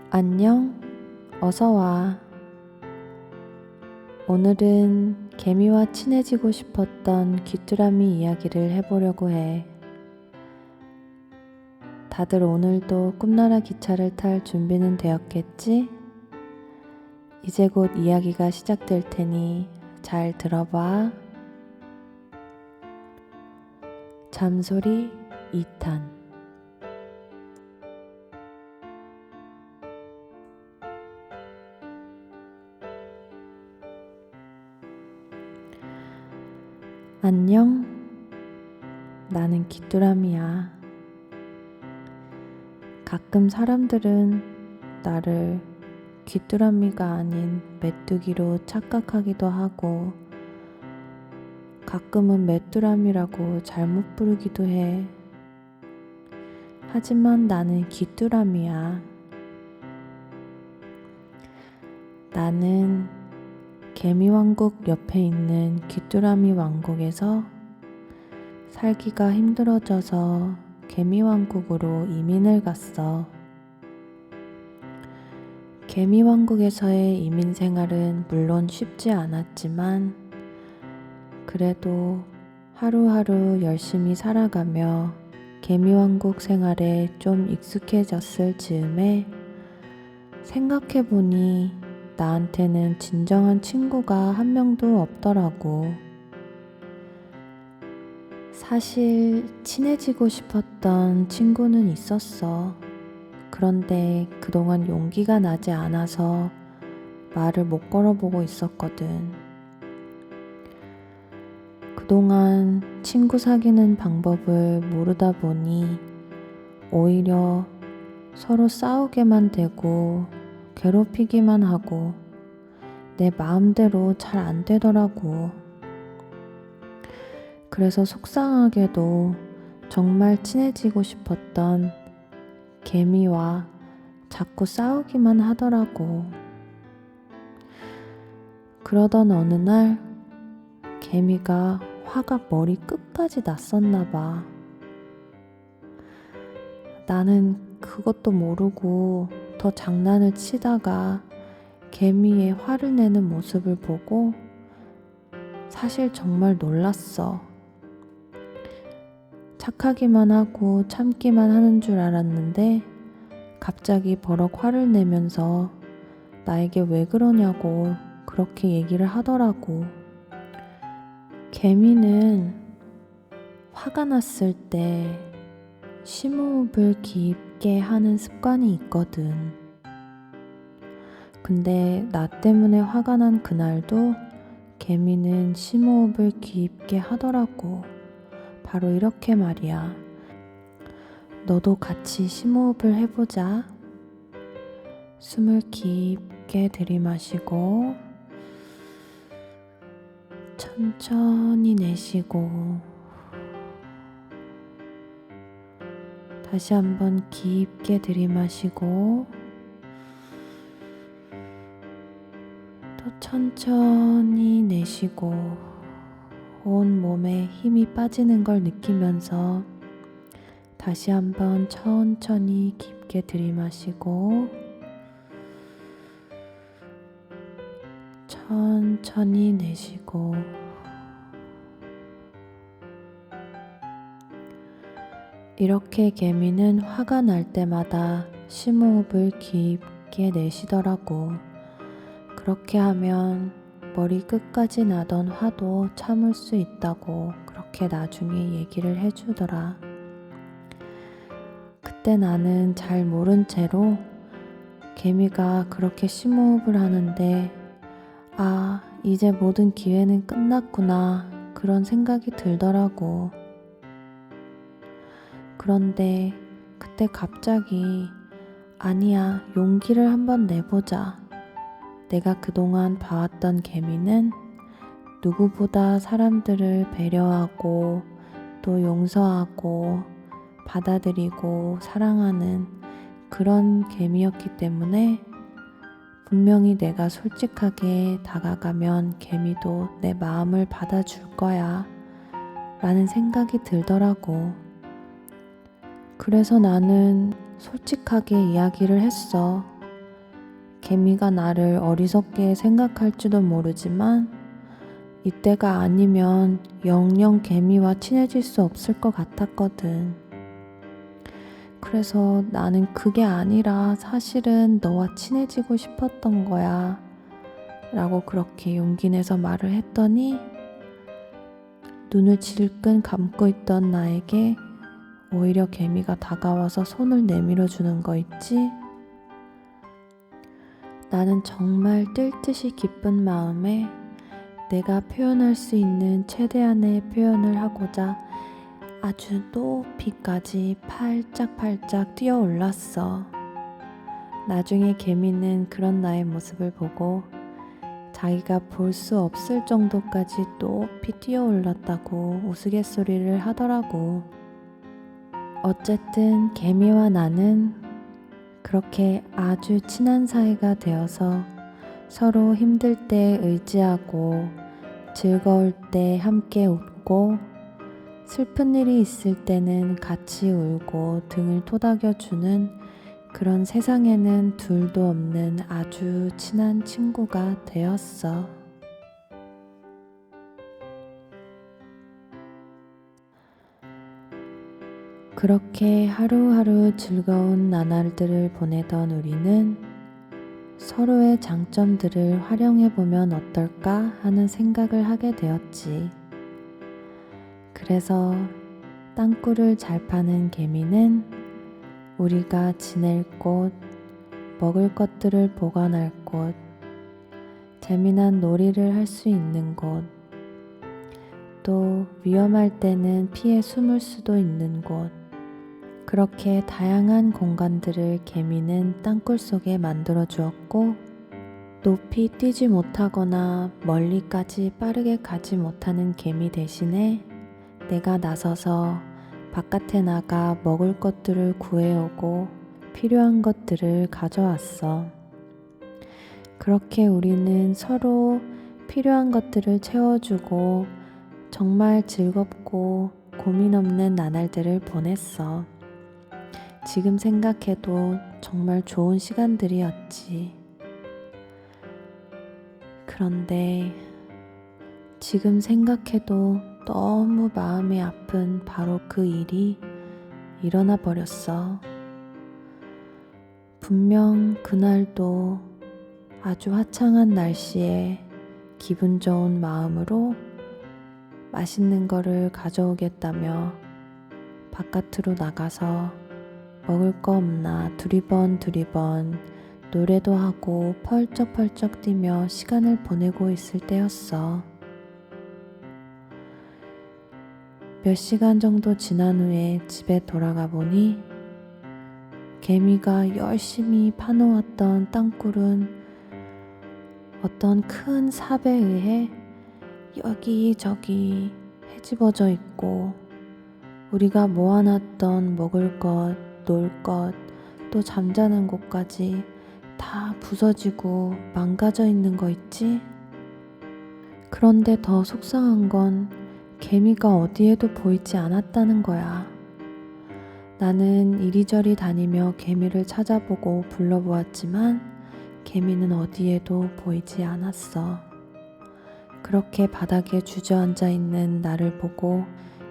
안녕, 어서와. 오늘은 개미와 친해지고 싶었던 귀뚜라미 이야기를 해보려고 해. 다들 오늘도 꿈나라 기차를 탈 준비는 되었겠지? 이제 곧 이야기가 시작될 테니 잘 들어봐. 잠소리 2탄. 안녕, 나는 귀뚜라미야. 가끔 사람들은 나를 귀뚜라미가 아닌 메뚜기로 착각하기도 하고, 가끔은 메뚜라미라고 잘못 부르기도 해. 하지만 나는 귀뚜라미야. 나는 개미왕국 옆에 있는 귀뚜라미 왕국에서 살기가 힘들어져서 개미왕국으로 이민을 갔어. 개미왕국에서의 이민 생활은 물론 쉽지 않았지만 그래도 하루하루 열심히 살아가며 개미왕국 생활에 좀 익숙해졌을 즈음에 생각해보니 나한테는 진정한 친구가 한 명도 없더라고. 사실 친해지고 싶었던 친구는 있었어. 그런데 그동안 용기가 나지 않아서 말을 못 걸어보고 있었거든. 그동안 친구 사귀는 방법을 모르다 보니 오히려 서로 싸우게만 되고 괴롭히기만 하고 내 마음대로 잘 안 되더라고. 그래서 속상하게도 정말 친해지고 싶었던 개미와 자꾸 싸우기만 하더라고. 그러던 어느 날 개미가 화가 머리 끝까지 났었나 봐. 나는 그것도 모르고 더 장난을 치다가 개미의 화를 내는 모습을 보고 사실 정말 놀랐어. 착하기만 하고 참기만 하는 줄 알았는데 갑자기 버럭 화를 내면서 나에게 왜 그러냐고 그렇게 얘기를 하더라고. 개미는 화가 났을 때 심호흡을 깊게 하는 습관이 있거든. 근데 나 때문에 화가 난 그날도 개미는 심호흡을 깊게 하더라고. 바로 이렇게 말이야. 너도 같이 심호흡을 해보자. 숨을 깊게 들이마시고 천천히 내쉬고 다시 한번 깊게 들이마시고 또 천천히 내쉬고 온 몸에 힘이 빠지는 걸 느끼면서 다시 한번 천천히 깊게 들이마시고 천천히 내쉬고 이렇게 개미는 화가 날 때마다 심호흡을 깊게 내쉬더라고. 그렇게 하면 머리 끝까지 나던 화도 참을 수 있다고 그렇게 나중에 얘기를 해주더라. 그때 나는 잘 모른 채로 개미가 그렇게 심호흡을 하는데 아, 이제 모든 기회는 끝났구나 그런 생각이 들더라고. 그런데 그때 갑자기 아니야, 용기를 한번 내보자. 내가 그동안 봐왔던 개미는 누구보다 사람들을 배려하고 또 용서하고 받아들이고 사랑하는 그런 개미였기 때문에 분명히 내가 솔직하게 다가가면 개미도 내 마음을 받아줄 거야 라는 생각이 들더라고. 그래서 나는 솔직하게 이야기를 했어. 개미가 나를 어리석게 생각할지도 모르지만 이때가 아니면 영영 개미와 친해질 수 없을 것 같았거든. 그래서 나는 그게 아니라 사실은 너와 친해지고 싶었던 거야 라고 그렇게 용기 내서 말을 했더니 눈을 질끈 감고 있던 나에게 오히려 개미가 다가와서 손을 내밀어 주는 거 있지? 나는 정말 뜰 듯이 기쁜 마음에 내가 표현할 수 있는 최대한의 표현을 하고자 아주 높이까지 팔짝팔짝 뛰어 올랐어. 나중에 개미는 그런 나의 모습을 보고 자기가 볼 수 없을 정도까지 높이 뛰어 올랐다고 우스갯소리를 하더라고. 어쨌든 개미와 나는 그렇게 아주 친한 사이가 되어서 서로 힘들 때 의지하고 즐거울 때 함께 웃고 슬픈 일이 있을 때는 같이 울고 등을 토닥여주는 그런 세상에는 둘도 없는 아주 친한 친구가 되었어. 그렇게 하루하루 즐거운 나날들을 보내던 우리는 서로의 장점들을 활용해보면 어떨까 하는 생각을 하게 되었지. 그래서 땅굴을 잘 파는 개미는 우리가 지낼 곳, 먹을 것들을 보관할 곳, 재미난 놀이를 할 수 있는 곳, 또 위험할 때는 피해 숨을 수도 있는 곳, 그렇게 다양한 공간들을 개미는 땅굴 속에 만들어 주었고 높이 뛰지 못하거나 멀리까지 빠르게 가지 못하는 개미 대신에 내가 나서서 바깥에 나가 먹을 것들을 구해오고 필요한 것들을 가져왔어. 그렇게 우리는 서로 필요한 것들을 채워주고 정말 즐겁고 고민 없는 나날들을 보냈어. 지금 생각해도 정말 좋은 시간들이었지. 그런데 지금 생각해도 너무 마음이 아픈 바로 그 일이 일어나 버렸어. 분명 그날도 아주 화창한 날씨에 기분 좋은 마음으로 맛있는 거를 가져오겠다며 바깥으로 나가서 먹을 거 없나 두리번 노래도 하고 펄쩍펄쩍 뛰며 시간을 보내고 있을 때였어. 몇 시간 정도 지난 후에 집에 돌아가 보니 개미가 열심히 파놓았던 땅굴은 어떤 큰 삽에 의해 여기저기 헤집어져 있고 우리가 모아놨던 먹을 것, 놀 것, 또 잠자는 곳까지 다 부서지고 망가져 있는 거 있지? 그런데 더 속상한 건 개미가 어디에도 보이지 않았다는 거야. 나는 이리저리 다니며 개미를 찾아보고 불러보았지만 개미는 어디에도 보이지 않았어. 그렇게 바닥에 주저앉아 있는 나를 보고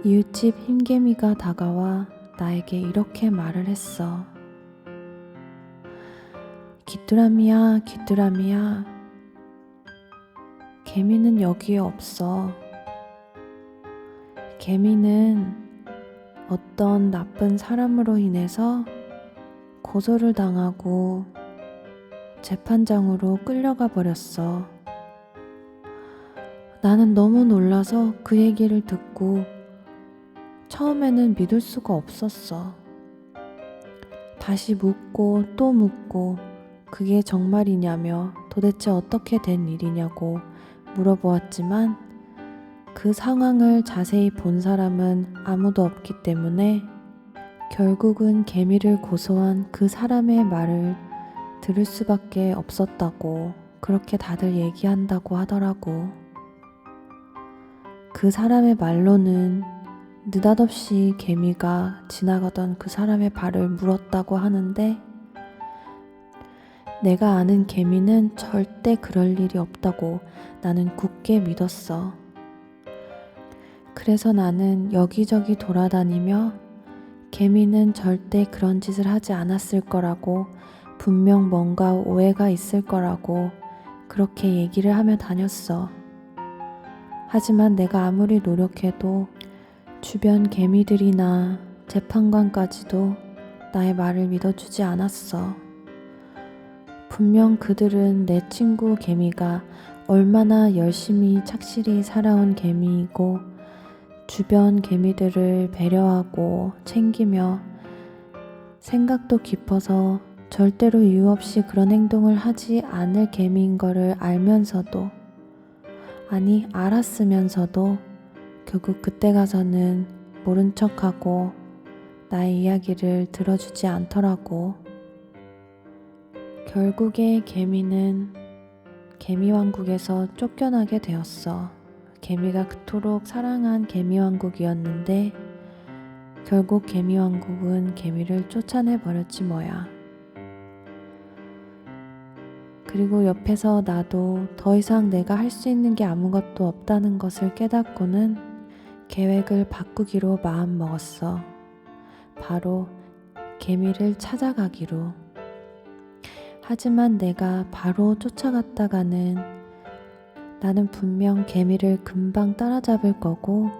이웃집 흰개미가 다가와 나에게 이렇게 말을 했어. 귀뚜라미야, 귀뚜라미야. 개미는 여기에 없어. 개미는 어떤 나쁜 사람으로 인해서 고소를 당하고 재판장으로 끌려가 버렸어. 나는 너무 놀라서 그 얘기를 듣고 처음에는 믿을 수가 없었어. 다시 묻고 또 묻고 그게 정말이냐며 도대체 어떻게 된 일이냐고 물어보았지만 그 상황을 자세히 본 사람은 아무도 없기 때문에 결국은 개미를 고소한 그 사람의 말을 들을 수밖에 없었다고 그렇게 다들 얘기한다고 하더라고. 그 사람의 말로는 느닷없이 개미가 지나가던 그 사람의 발을 물었다고 하는데 내가 아는 개미는 절대 그럴 일이 없다고 나는 굳게 믿었어. 그래서 나는 여기저기 돌아다니며 개미는 절대 그런 짓을 하지 않았을 거라고, 분명 뭔가 오해가 있을 거라고 그렇게 얘기를 하며 다녔어. 하지만 내가 아무리 노력해도 주변 개미들이나 재판관까지도 나의 말을 믿어주지 않았어. 분명 그들은 내 친구 개미가 얼마나 열심히 착실히 살아온 개미이고 주변 개미들을 배려하고 챙기며 생각도 깊어서 절대로 이유 없이 그런 행동을 하지 않을 개미인 거를 알면서도, 아니 알았으면서도 결국 그때 가서는 모른 척하고 나의 이야기를 들어주지 않더라고. 결국에 개미는 개미왕국에서 쫓겨나게 되었어. 개미가 그토록 사랑한 개미왕국이었는데 결국 개미왕국은 개미를 쫓아내버렸지 뭐야. 그리고 옆에서 나도 더 이상 내가 할 수 있는 게 아무것도 없다는 것을 깨닫고는 계획을 바꾸기로 마음먹었어. 바로 개미를 찾아가기로. 하지만 내가 바로 쫓아갔다가는 나는 분명 개미를 금방 따라잡을 거고,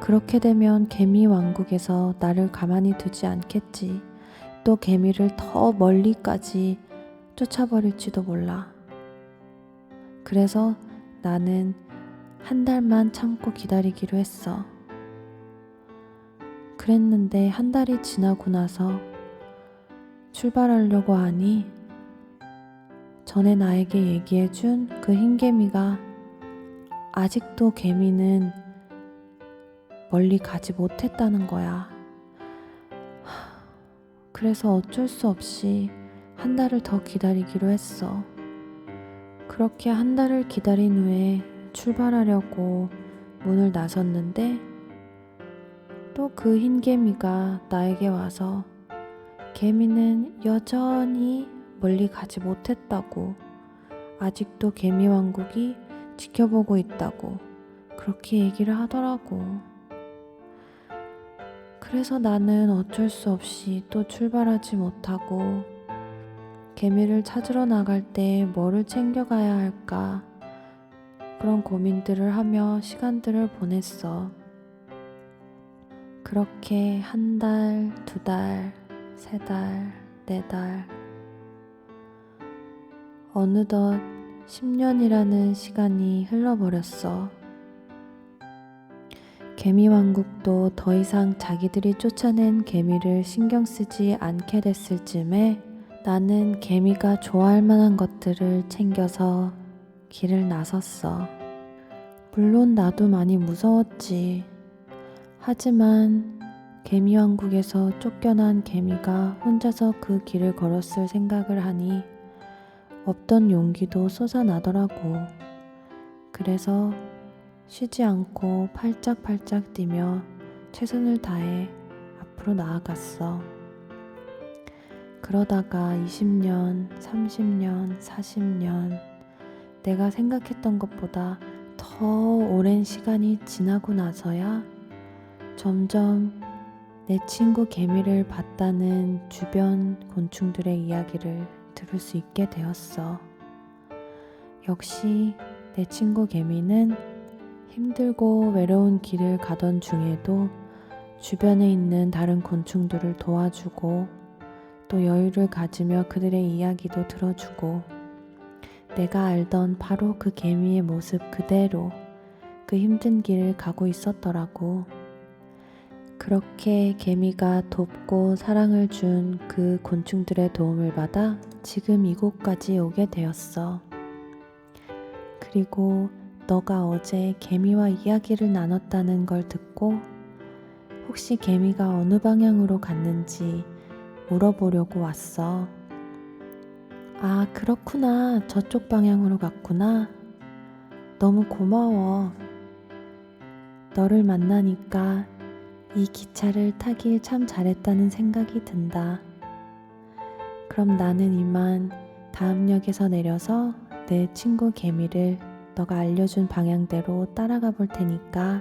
그렇게 되면 개미 왕국에서 나를 가만히 두지 않겠지. 또 개미를 더 멀리까지 쫓아버릴지도 몰라. 그래서 나는 한 달만 참고 기다리기로 했어. 그랬는데 한 달이 지나고 나서 출발하려고 하니 전에 나에게 얘기해준 그 흰개미가 아직도 개미는 멀리 가지 못했다는 거야. 그래서 어쩔 수 없이 한 달을 더 기다리기로 했어. 그렇게 한 달을 기다린 후에 출발하려고 문을 나섰는데 또 그 흰개미가 나에게 와서 개미는 여전히 멀리 가지 못했다고, 아직도 개미왕국이 지켜보고 있다고 그렇게 얘기를 하더라고. 그래서 나는 어쩔 수 없이 또 출발하지 못하고 개미를 찾으러 나갈 때 뭐를 챙겨가야 할까 그런 고민들을 하며 시간들을 보냈어. 그렇게 한 달, 두 달, 세 달, 네 달, 어느덧 10년이라는 시간이 흘러버렸어. 개미왕국도 더 이상 자기들이 쫓아낸 개미를 신경 쓰지 않게 됐을 즈음에 나는 개미가 좋아할 만한 것들을 챙겨서 길을 나섰어. 물론 나도 많이 무서웠지. 하지만 개미왕국에서 쫓겨난 개미가 혼자서 그 길을 걸었을 생각을 하니 없던 용기도 솟아나더라고. 그래서 쉬지 않고 팔짝팔짝 뛰며 최선을 다해 앞으로 나아갔어. 그러다가 20년, 30년, 40년 내가 생각했던 것보다 더 오랜 시간이 지나고 나서야 점점 내 친구 개미를 봤다는 주변 곤충들의 이야기를 들을 수 있게 되었어. 역시 내 친구 개미는 힘들고 외로운 길을 가던 중에도 주변에 있는 다른 곤충들을 도와주고 또 여유를 가지며 그들의 이야기도 들어주고 내가 알던 바로 그 개미의 모습 그대로 그 힘든 길을 가고 있었더라고. 그렇게 개미가 돕고 사랑을 준 그 곤충들의 도움을 받아 지금 이곳까지 오게 되었어. 그리고 너가 어제 개미와 이야기를 나눴다는 걸 듣고 혹시 개미가 어느 방향으로 갔는지 물어보려고 왔어. 아, 그렇구나. 저쪽 방향으로 갔구나. 너무 고마워. 너를 만나니까 이 기차를 타길 참 잘했다는 생각이 든다. 그럼 나는 이만 다음 역에서 내려서 내 친구 개미를 너가 알려준 방향대로 따라가 볼 테니까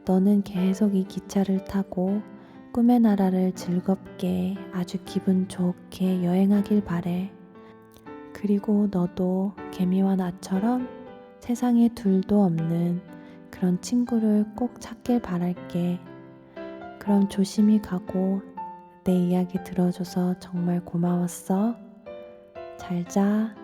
너는 계속 이 기차를 타고 꿈의 나라를 즐겁게 아주 기분 좋게 여행하길 바래. 그리고 너도 개미와 나처럼 세상에 둘도 없는 그런 친구를 꼭 찾길 바랄게. 그럼 조심히 가고 내 이야기 들어줘서 정말 고마웠어. 잘 자.